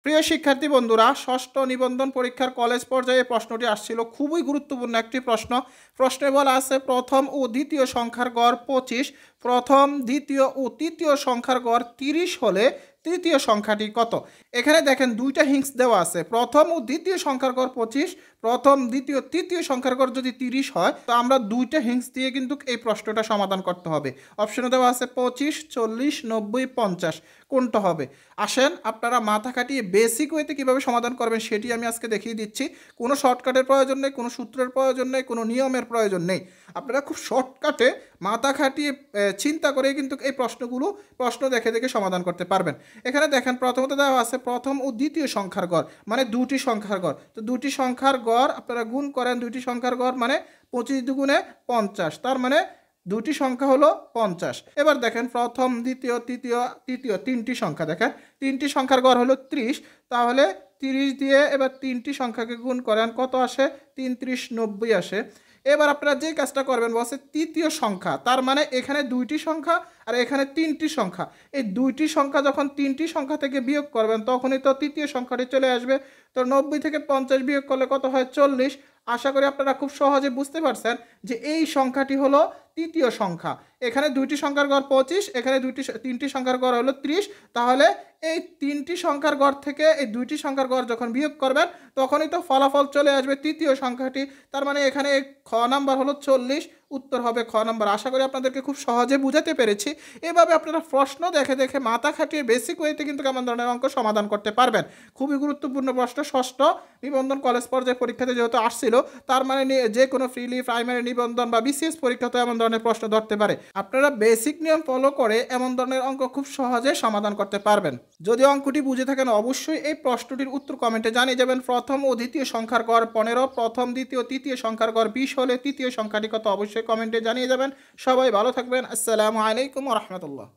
প্রিয় শিক্ষার্থী বন্ধুরা, ষষ্ঠ নিবন্ধন পরীক্ষার কলেজ পর্যায়ে প্রশ্নটি আসছিল। খুবই গুরুত্বপূর্ণ একটি প্রশ্ন। প্রশ্নে বলা আছে প্রথম ও দ্বিতীয় সংখ্যার গড় 25, প্রথম, দ্বিতীয় ও তৃতীয় সংখ্যার গড় 30 হলে তৃতীয় সংখ্যাটি কত? এখানে দেখেন দুইটা হিংস দেওয়া আছে। প্রথম ও দ্বিতীয় সংখ্যার গড় 25, প্রথম, দ্বিতীয়, তৃতীয় সংখ্যার গড় যদি 30 হয়, তো আমরা দুইটা হিংস দিয়ে কিন্তু এই প্রশ্নটা সমাধান করতে হবে। অপশনে দেওয়া আছে 25, 40, 90, 50। কোনটা হবে? আসেন আপনারা মাথা খাটিয়ে বেসিক ওয়েতে কীভাবে সমাধান করবেন সেটি আমি আজকে দেখিয়ে দিচ্ছি। কোনো শর্টকাটের প্রয়োজন নেই, কোনো সূত্রের প্রয়োজন নেই, কোনো নিয়মের প্রয়োজন নেই। আপনারা খুব শর্টকাটে মাথা খাটিয়ে চিন্তা করে কিন্তু এই প্রশ্ন দেখে দেখে সমাধান করতে পারবেন। এখানে দেখেন প্রথমত দেওয়া আছে প্রথম ও দ্বিতীয় সংখ্যার গড়, মানে দুটি সংখ্যার গড়। তো দুটি সংখ্যার গড় আপনারা গুণ করেন, দুটি সংখ্যার গড় মানে 25 দুগুণে 50, তার মানে দুটি সংখ্যা হলো 50। এবার দেখেন প্রথম, দ্বিতীয়, তৃতীয় তিনটি সংখ্যা, দেখেন তিনটি সংখ্যার গড় হলো 30, তাহলে 30 দিয়ে এবার তিনটি সংখ্যাকে গুণ করেন, কত আসে? 3 × 90 আসে। এবার আপনারা যে কাজটা করবেন বলছে তৃতীয় সংখ্যা, তার মানে এখানে দুইটি সংখ্যা আর এখানে তিনটি সংখ্যা। এই দুইটি সংখ্যা যখন তিনটি সংখ্যা থেকে বিয়োগ করবেন তখনই তো তৃতীয় সংখ্যাটি চলে আসবে। তো 90 থেকে 50 বিয়োগ করলে কত হয়? 40। আশা করি আপনারা খুব সহজে বুঝতে পারছেন যে এই সংখ্যাটি হলো তৃতীয় সংখ্যা। এখানে দুইটি সংখ্যার গড় 25, এখানে তিনটি সংখ্যার গড় হলো 30। তাহলে এই তিনটি সংখ্যার গড় থেকে এই দুইটি সংখ্যার গড় যখন বিয়োগ করবেন তখনই তো ফলাফল চলে আসবে তৃতীয় সংখ্যাটি। তার মানে এখানে খ নাম্বার হলো 40, উত্তর হবে খ নাম্বার। আশা করি আপনাদেরকে খুব সহজে বুঝাতে পেরেছি। এভাবে আপনারা প্রশ্ন দেখে দেখে মাথা খাটিয়ে বেসিক ওয়েতে কিন্তু কেমন ধরনের অঙ্ক সমাধান করতে পারবেন। খুবই গুরুত্বপূর্ণ প্রশ্ন, ষষ্ঠ নিবন্ধন কলেজ পর্যায়ে পরীক্ষাতে যেহেতু আসছিল, তার মানে যে কোনো প্রিলি, প্রাইমারি নিবন্ধন বা বিসিএস পরীক্ষাতে এমন ধরনের প্রশ্ন ধরতে পারে। আপনারা বেসিক নিয়ম ফলো করে এমন ধরনের অঙ্ক খুব সহজে সমাধান করতে পারবেন। যদি অঙ্কটি বুঝে থাকেন অবশ্যই এই প্রশ্নটির উত্তর কমেন্টে জানিয়ে যাবেন। প্রথম ও দ্বিতীয় সংখ্যার গড় 15, প্রথম, দ্বিতীয়, তৃতীয় সংখ্যার গড় 20 হলে তৃতীয় সংখ্যাটি কত? অবশ্যই কমেন্টে জানিয়ে যাবেন। সবাই ভালো থাকবেন। আসসালামু আলাইকুম ওয়া রাহমাতুল্লাহ।